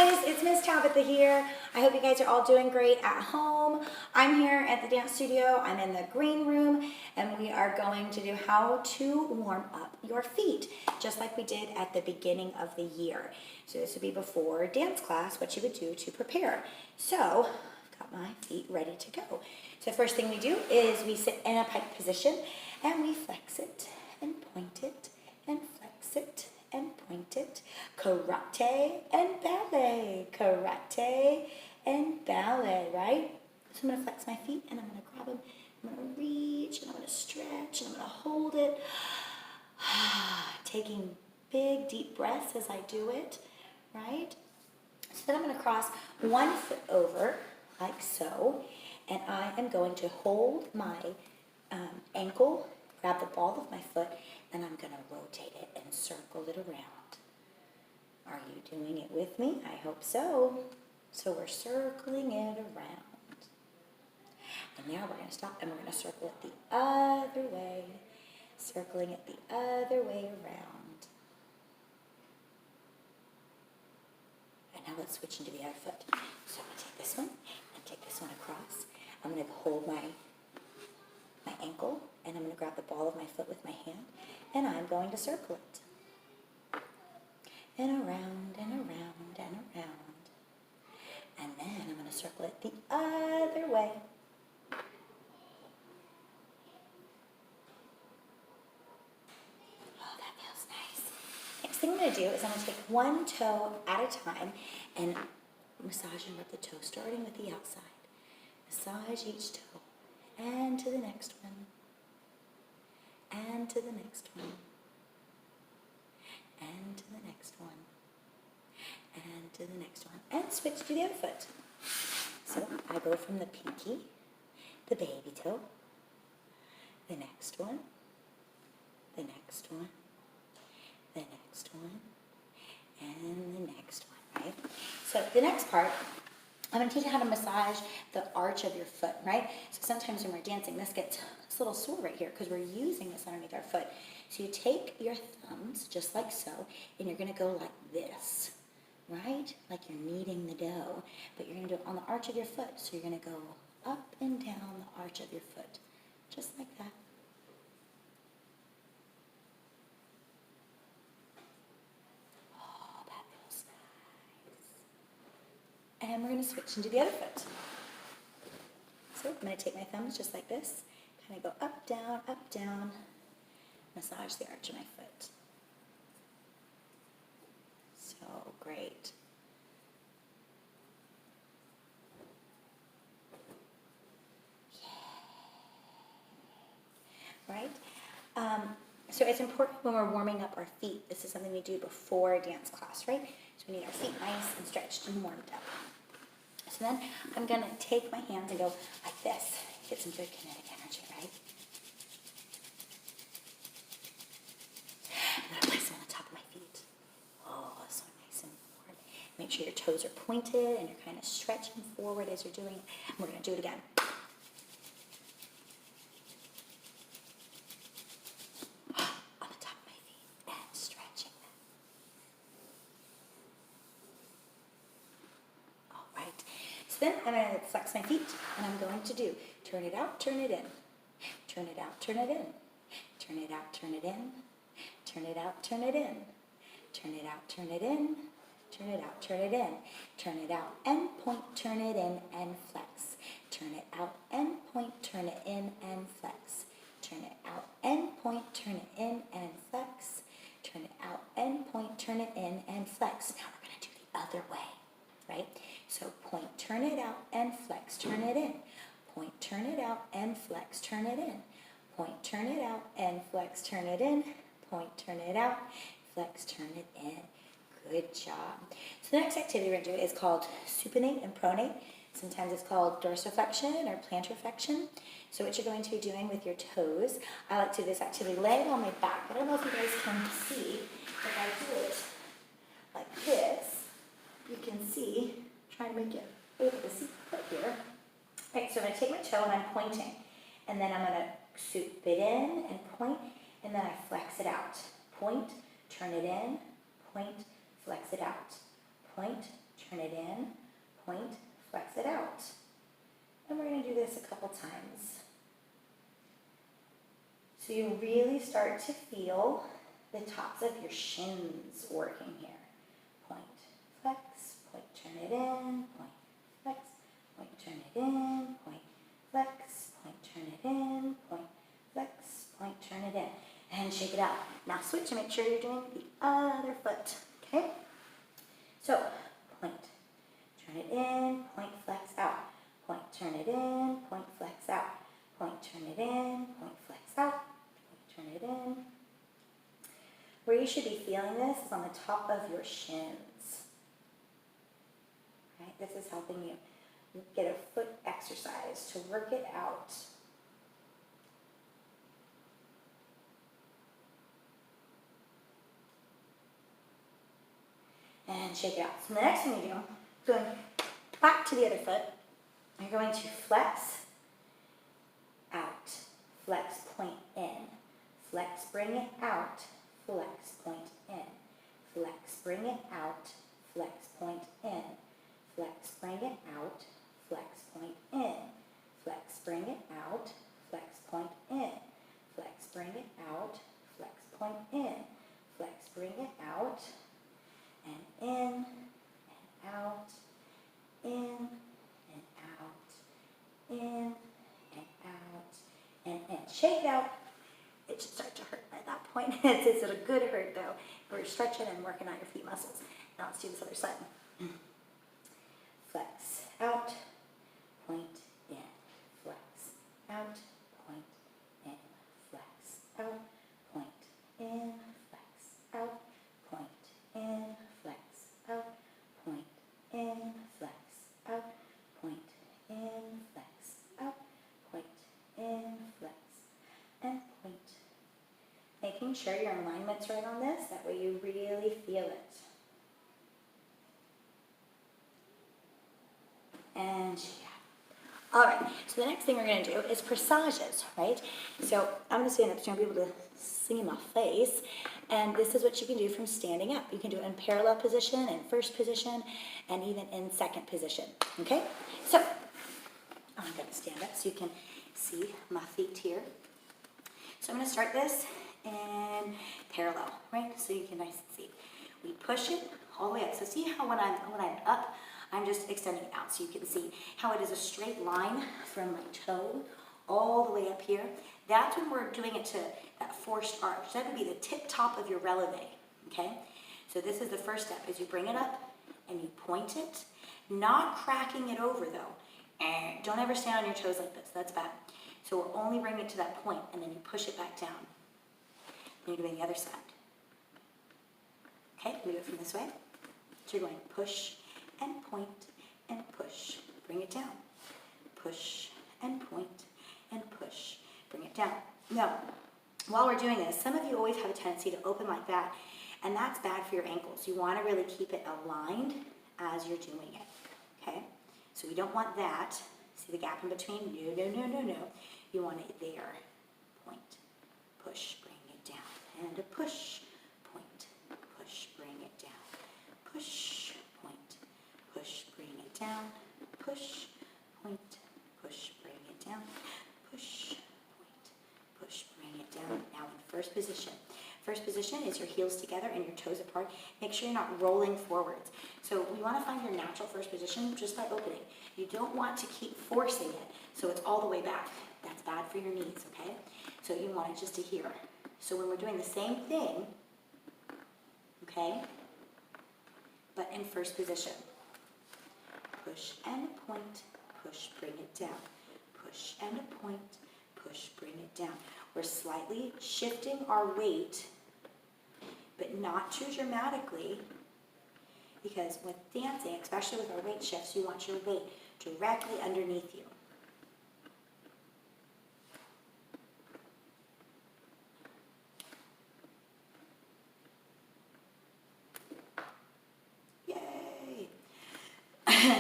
guys, it's Miss Tabitha here. I hope you guys are all doing great at home. I'm here at the dance studio. I'm in the green room, and we are going to do how to warm up your feet, just like we did at the beginning of the year. So this would be before dance class, what you would do to prepare. So I've got my feet ready to go. So the first thing we do is we sit in a pike position, and we flex it and point it and flex it and point it. Karate and ballet. Karate and ballet, right? So I'm going to flex my feet and I'm going to grab them. I'm going to reach and I'm going to stretch and I'm going to hold it. Taking big, deep breaths as I do it, right? So then I'm going to cross one foot over like so. And I am going to hold my ankle, grab the ball of my foot, and I'm going to rotate it and circle it around. Are you doing it with me? I hope so. So we're circling it around. And now we're going to stop and we're going to circle it the other way. Circling it the other way around. And now let's switch into the other foot. So I'm going to take this one and take this one across. I'm going to hold my ankle, and I'm going to grab the ball of my foot with my hand, and I'm going to circle it. And around and around and around. And then I'm going to circle it the other way. Oh, that feels nice. Next thing I'm going to do is I'm going to take one toe at a time and massage and rub the toe, starting with the outside. Massage each toe. And to the next one. And to the next one. And to the next one. And to the next one. And switch to the other foot. So I go from the pinky, the baby toe, the next one, the next one, the next one, and the next one, right? So the next part, I'm going to teach you how to massage the arch of your foot, right? So sometimes when we're dancing, this gets a little sore right here because we're using this underneath our foot. So you take your thumbs, just like so, and you're going to go like this, right? Like you're kneading the dough, but you're going to do it on the arch of your foot. So you're going to go up and down the arch of your foot, just like that. And we're going to switch into the other foot. So I'm going to take my thumbs just like this, kind of go up, down, massage the arch of my foot. So great. Yay. Right? So it's important when we're warming up our feet. This is something we do before dance class, right? So we need our feet nice and stretched and warmed up. So then I'm going to take my hands and go like this. Get some good kinetic energy, right? I'm going to place them on the top of my feet. Oh, so nice and warm. Make sure your toes are pointed and you're kind of stretching forward as you're doing it. And we're going to do it again. On the top of my feet and stretching them. All right. So then I'm going to flex my feet, and I'm going to do turn it out, turn it in. Turn it out, turn it in. Turn it out, turn it in. Turn it out, turn it in. Turn it out, turn it in. Turn it out, turn it in. Turn it out and point, turn it in and flex. Turn it out and point, turn it in and flex. Turn it out and point, turn it in and flex. Turn it out and point, turn it in and flex. Now we're going to do the other way, right? So point, turn it out and flex, turn it in. Point, turn it out and flex, turn it in. Point, turn it out and flex, turn it in. Point, turn it out, flex, turn it in. Good job. So the next activity we're going to do is called supinate and pronate. Sometimes it's called dorsiflexion or plantarflexion. So what you're going to be doing with your toes, I like to do this activity laying on my back. I don't know if you guys can see, if I do it like this, you can see, try to make it able to see right here. Okay, so I'm going to take my toe and I'm pointing. And then I'm going to soup it in and point, and then I flex it out. Point, turn it in, point, flex it out. Point, turn it in, point, flex it out. And we're going to do this a couple times. So you really start to feel the tops of your shins working here. Point, flex, point, turn it in, point, flex, point, turn it in, point, flex, point, turn it in, point, flex, point, turn it in. And shake it out. Now switch and make sure you're doing the other foot, okay? So, point, turn it in, point, flex out. Point, turn it in, point, flex out. Point, turn it in, point, flex out. Point, turn it in. Where you should be feeling this is on the top of your shins. Right? This is helping you get a foot exercise to work it out. And shake it out. So the next thing you do, going back to the other foot, you're going to flex out, flex, point, in, flex, bring it out, flex, point, in, flex, bring it out, flex, point, in, flex, bring it out, flex, point, in, flex, bring it out, flex, point, in, flex, bring it out, flex, point, in, flex, bring it out, and in, and out, in, and out, in, and out, and in. Shake it out. It should start to hurt by that point. It's a good hurt though. We're stretching and working on your feet muscles. Now let's do this other side. Flex out, point, in, flex out, point, in, flex out, point, in, flex out, point, in, flex out, point, in, flex out, point, in, flex out, point, in, flex, and point. Making sure your alignment's right on this, that way you really feel it. And yeah. All right, so the next thing we're going to do is corsages, right? So I'm going to stand up so you'll be able to see my face. And this is what you can do from standing up. You can do it in parallel position, in first position, and even in second position, okay? So I'm going to stand up so you can see my feet here. So I'm going to start this in parallel, right? So you can nice and see. We push it all the way up. So see how when I'm up, I'm just extending it out so you can see how it is a straight line from my toe all the way up here. That's when we're doing it to that forced arch. That would be the tip top of your releve, okay? So this is the first step, is you bring it up and you point it, not cracking it over though. And don't ever stand on your toes like this, that's bad. So we're only bringing it to that point and then you push it back down. Then you're doing the other side. Okay, we do it from this way. So you're going push and point and push. Bring it down. Push and point and push. Bring it down. Now, while we're doing this, some of you always have a tendency to open like that, and that's bad for your ankles. You want to really keep it aligned as you're doing it. Okay? So we don't want that. See the gap in between? No, no, no, no, no. You want it there. Point, push, bring it down. And a push, point, push, bring it down. Push, point, push, bring it down. Push, point, push, bring it down. Push, point, push, bring it down. Now in first position. First position is your heels together and your toes apart. Make sure you're not rolling forwards. So we want to find your natural first position just by opening. You don't want to keep forcing it so it's all the way back. That's bad for your knees, okay? So you want it just to here. So when we're doing the same thing, okay, but in first position. Push and point, push, bring it down. Push and a point, push, bring it down. We're slightly shifting our weight, but not too dramatically, because with dancing, especially with our weight shifts, you want your weight directly underneath you. Yay!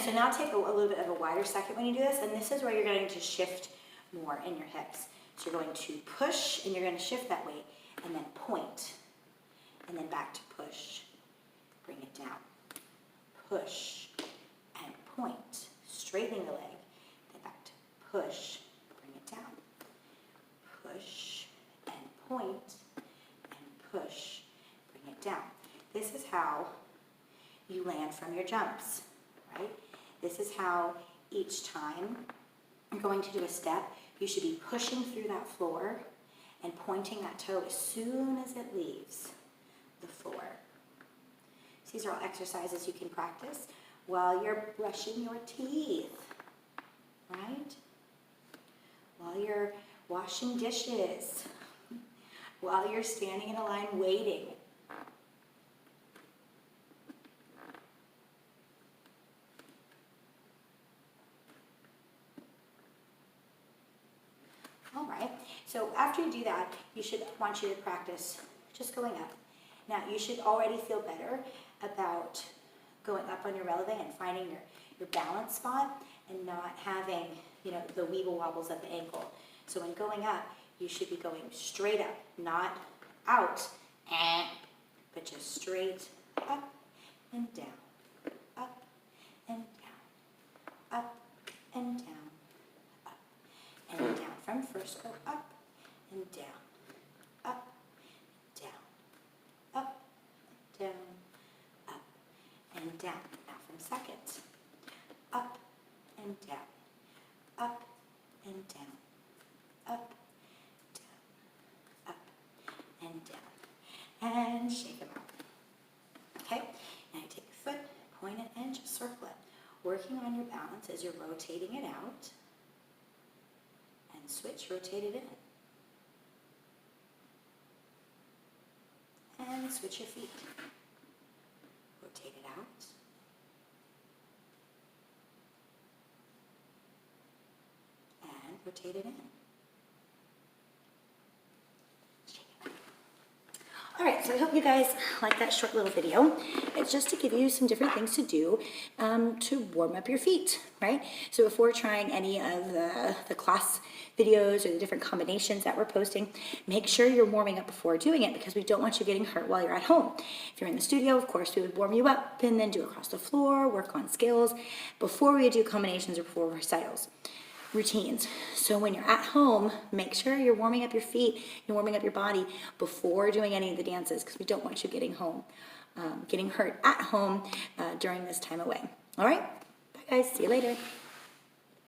So now take a little bit of a wider second when you do this, and this is where you're going to shift more in your hips. So you're going to push, and you're going to shift that weight, and then point, and then back to push. Bring it down. Push, point, straightening the leg, then back to push, bring it down, push and point, and push, bring it down. This is how you land from your jumps, right? This is how each time you're going to do a step, you should be pushing through that floor and pointing that toe as soon as it leaves the floor. These are all exercises you can practice while you're brushing your teeth, right? While you're washing dishes, while you're standing in a line waiting. All right, so after you do that, want you to practice just going up. Now, you should already feel better about going up on your releve and finding your balance spot and not having, the weeble wobbles at the ankle. So when going up, you should be going straight up, not out, but just straight up and down, up and down, up and down, up and down. From first, go up and down, up, down, up, down, up, and down. Now from second, up and down, up and down, up, down, up, and down. And shake them out. Okay? Now you take your foot, point it, and just circle it. Working on your balance as you're rotating it out. And switch, rotate it in. And switch your feet. Rotate it out. And rotate it in. Shake it out. All right, so I hope you guys like that short little video. It's just to give you some different things to do to warm up your feet, right? So before trying any of the class videos or the different combinations that we're posting, make sure you're warming up before doing it because we don't want you getting hurt while you're at home. If you're in the studio, of course, we would warm you up and then do across the floor, work on skills before we do combinations or before recitals. Routines. So when you're at home, make sure you're warming up your feet, you're warming up your body before doing any of the dances because we don't want you getting hurt at home during this time away. All right? Bye guys, see you later.